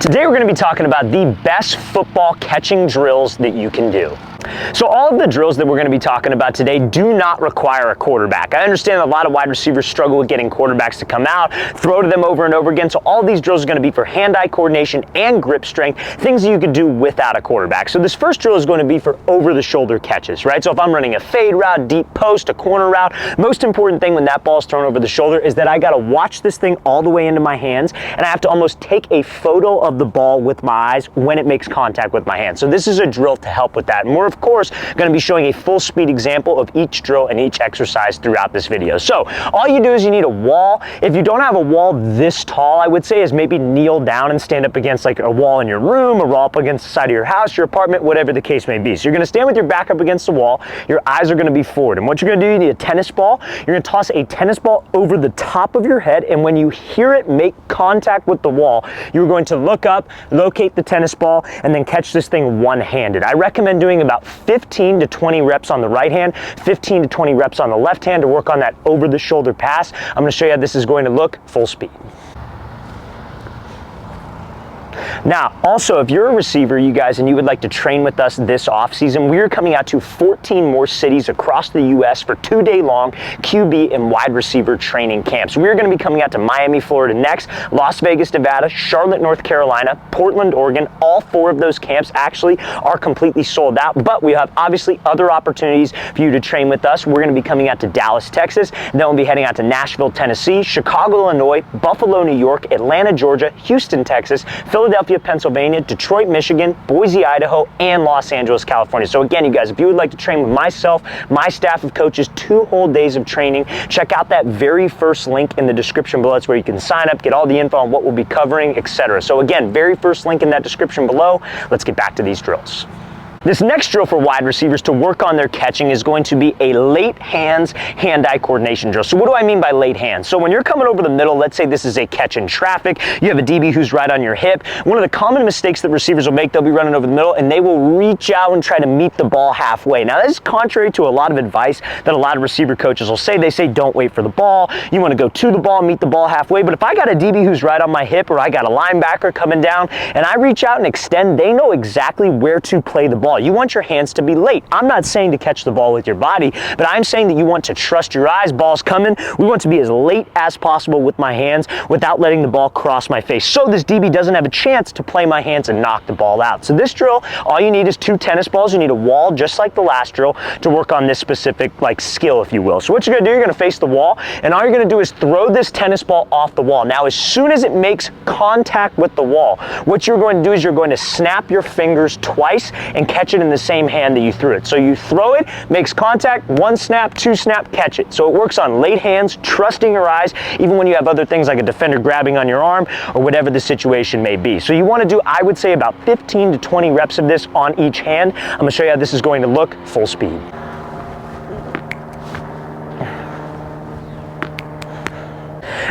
Today we're going to be talking about the best football catching drills that you can do. So all of the drills that we're going to be talking about today do not require a quarterback. I understand a lot of wide receivers struggle with getting quarterbacks to come out, throw to them over and over again. So all these drills are going to be for hand-eye coordination and grip strength, things that you could do without a quarterback. So this first drill is going to be for over-the-shoulder catches, right? So if I'm running a fade route, deep post, a corner route, most important thing when that ball is thrown over the shoulder is that I got to watch this thing all the way into my hands, and I have to almost take a photo of the ball with my eyes when it makes contact with my hand. So this is a drill to help with that. And we're of course going to be showing a full speed example of each drill and each exercise throughout this video. So all you do is you need a wall. If you don't have a wall this tall, I would say is maybe kneel down and stand up against like a wall in your room, a wall up against the side of your house, your apartment, whatever the case may be. So you're going to stand with your back up against the wall. Your eyes are going to be forward. And what you're going to do, you need a tennis ball. You're going to toss a tennis ball over the top of your head. And when you hear it make contact with the wall, you're going to look up, locate the tennis ball, and then catch this thing one-handed. I recommend doing about 15 to 20 reps on the right hand, 15 to 20 reps on the left hand to work on that over-the-shoulder pass. I'm going to show you how this is going to look full speed. Now, also, if you're a receiver, you guys, and you would like to train with us this offseason, we are coming out to 14 more cities across the U.S. for 2-day-long QB and wide receiver training camps. We're going to be coming out to Miami, Florida next, Las Vegas, Nevada, Charlotte, North Carolina, Portland, Oregon. All 4 of those camps actually are completely sold out, but we have obviously other opportunities for you to train with us. We're going to be coming out to Dallas, Texas, and then we'll be heading out to Nashville, Tennessee, Chicago, Illinois, Buffalo, New York, Atlanta, Georgia, Houston, Texas, Philadelphia, Pennsylvania, Detroit, Michigan, Boise, Idaho, and Los Angeles, California. So again, you guys, if you would like to train with myself, my staff of coaches, 2 whole days of training, check out that very first link in the description below. It's where you can sign up, get all the info on what we'll be covering, etc. So again, very first link in that description below. Let's get back to these drills. This next drill for wide receivers to work on their catching is going to be a late hands, hand-eye coordination drill. So what do I mean by late hands? So when you're coming over the middle, let's say this is a catch in traffic, you have a DB who's right on your hip. One of the common mistakes that receivers will make, they'll be running over the middle and they will reach out and try to meet the ball halfway. Now, that is contrary to a lot of advice that a lot of receiver coaches will say. They say, don't wait for the ball. You want to go to the ball, meet the ball halfway. But if I got a DB who's right on my hip, or I got a linebacker coming down and I reach out and extend, they know exactly where to play the ball. You want your hands to be late. I'm not saying to catch the ball with your body, but I'm saying that you want to trust your eyes. Ball's coming. We want to be as late as possible with my hands without letting the ball cross my face, so this DB doesn't have a chance to play my hands and knock the ball out. So this drill, all you need is 2 tennis balls. You need a wall, just like the last drill, to work on this specific skill, if you will. So what you're going to do, you're going to face the wall, and all you're going to do is throw this tennis ball off the wall. Now, as soon as it makes contact with the wall, what you're going to do is you're going to snap your fingers twice and catch it in the same hand that you threw it. So you throw it, makes contact, 1 snap, 2 snap, catch it. So it works on late hands, trusting your eyes, even when you have other things like a defender grabbing on your arm or whatever the situation may be. So you want to do, I would say, about 15 to 20 reps of this on each hand. I'm going to show you how this is going to look full speed.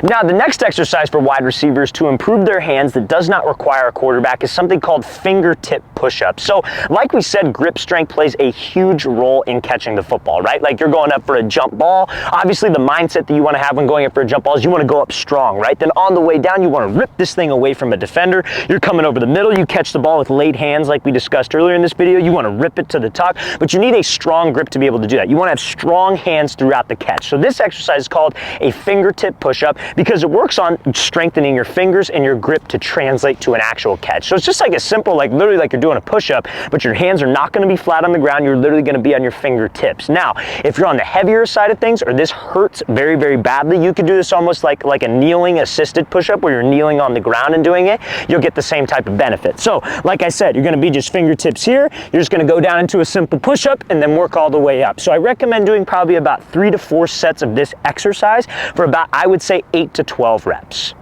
Now, the next exercise for wide receivers to improve their hands that does not require a quarterback is something called fingertip push-ups. So, like we said, grip strength plays a huge role in catching the football, right? Like you're going up for a jump ball. Obviously, the mindset that you want to have when going up for a jump ball is you want to go up strong, right? Then on the way down, you want to rip this thing away from a defender. You're coming over the middle. You catch the ball with late hands like we discussed earlier in this video. You want to rip it to the tuck, but you need a strong grip to be able to do that. You want to have strong hands throughout the catch. So this exercise is called a fingertip push-up, because it works on strengthening your fingers and your grip to translate to an actual catch. So it's just like a simple, literally like you're doing a push-up, but your hands are not going to be flat on the ground. You're literally going to be on your fingertips. Now, if you're on the heavier side of things, or this hurts very, very badly, you could do this almost like a kneeling assisted push-up where you're kneeling on the ground and doing it. You'll get the same type of benefit. So like I said, you're going to be just fingertips here. You're just going to go down into a simple push-up and then work all the way up. So I recommend doing probably about 3 to 4 sets of this exercise for about, I would say, 8 to 12 reps.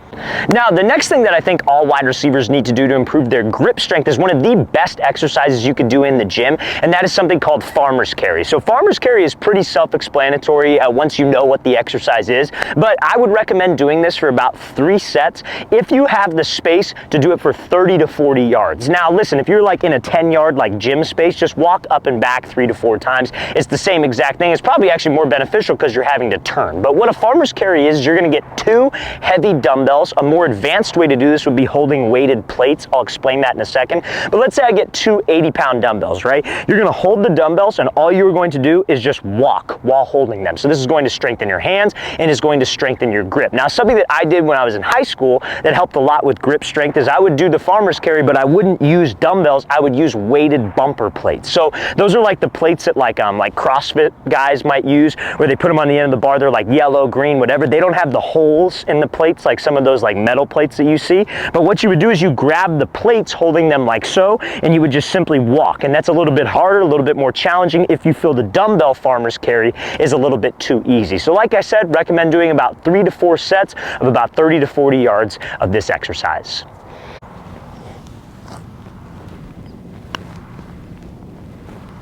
Now, the next thing that I think all wide receivers need to do to improve their grip strength is one of the best exercises you can do in the gym, and that is something called farmer's carry. So farmer's carry is pretty self-explanatory once you know what the exercise is, but I would recommend doing this for about 3 sets if you have the space to do it for 30 to 40 yards. Now, listen, if you're like in a 10-yard like gym space, just walk up and back 3 to 4 times. It's the same exact thing. It's probably actually more beneficial because you're having to turn. But what a farmer's carry is you're going to get 2 heavy dumbbells dumbbells. A more advanced way to do this would be holding weighted plates. I'll explain that in a second. But let's say I get two 80-pound dumbbells, right? You're gonna hold the dumbbells and all you're going to do is just walk while holding them. So this is going to strengthen your hands and is going to strengthen your grip. Now, something that I did when I was in high school that helped a lot with grip strength is I would do the farmer's carry, but I wouldn't use dumbbells. I would use weighted bumper plates. So those are like the plates that like CrossFit guys might use, where they put them on the end of the bar. They're like yellow, green, whatever. They don't have the holes in the plates like some of those like metal plates that you see. But what you would do is you grab the plates holding them like so, and you would just simply walk. And that's a little bit harder, a little bit more challenging if you feel the dumbbell farmer's carry is a little bit too easy. So like I said, recommend doing about 3 to 4 sets of about 30 to 40 yards of this exercise.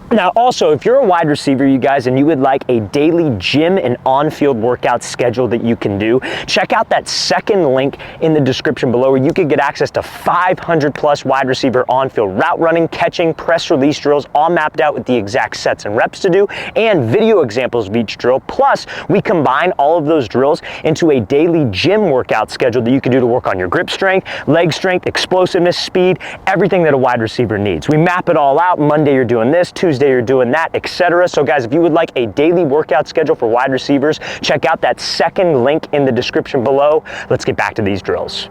Now also, if you're a wide receiver, you guys, and you would like a daily gym and on-field workout schedule that you can do, check out that second link in the description below where you could get access to 500 plus wide receiver on-field route running, catching, press release drills, all mapped out with the exact sets and reps to do, and video examples of each drill. Plus, we combine all of those drills into a daily gym workout schedule that you can do to work on your grip strength, leg strength, explosiveness, speed, everything that a wide receiver needs. We map it all out. Monday you're doing this, Tuesday you're doing that, etc. So guys, if you would like a daily workout schedule for wide receivers, check out that second link in the description below. Let's get back to these drills.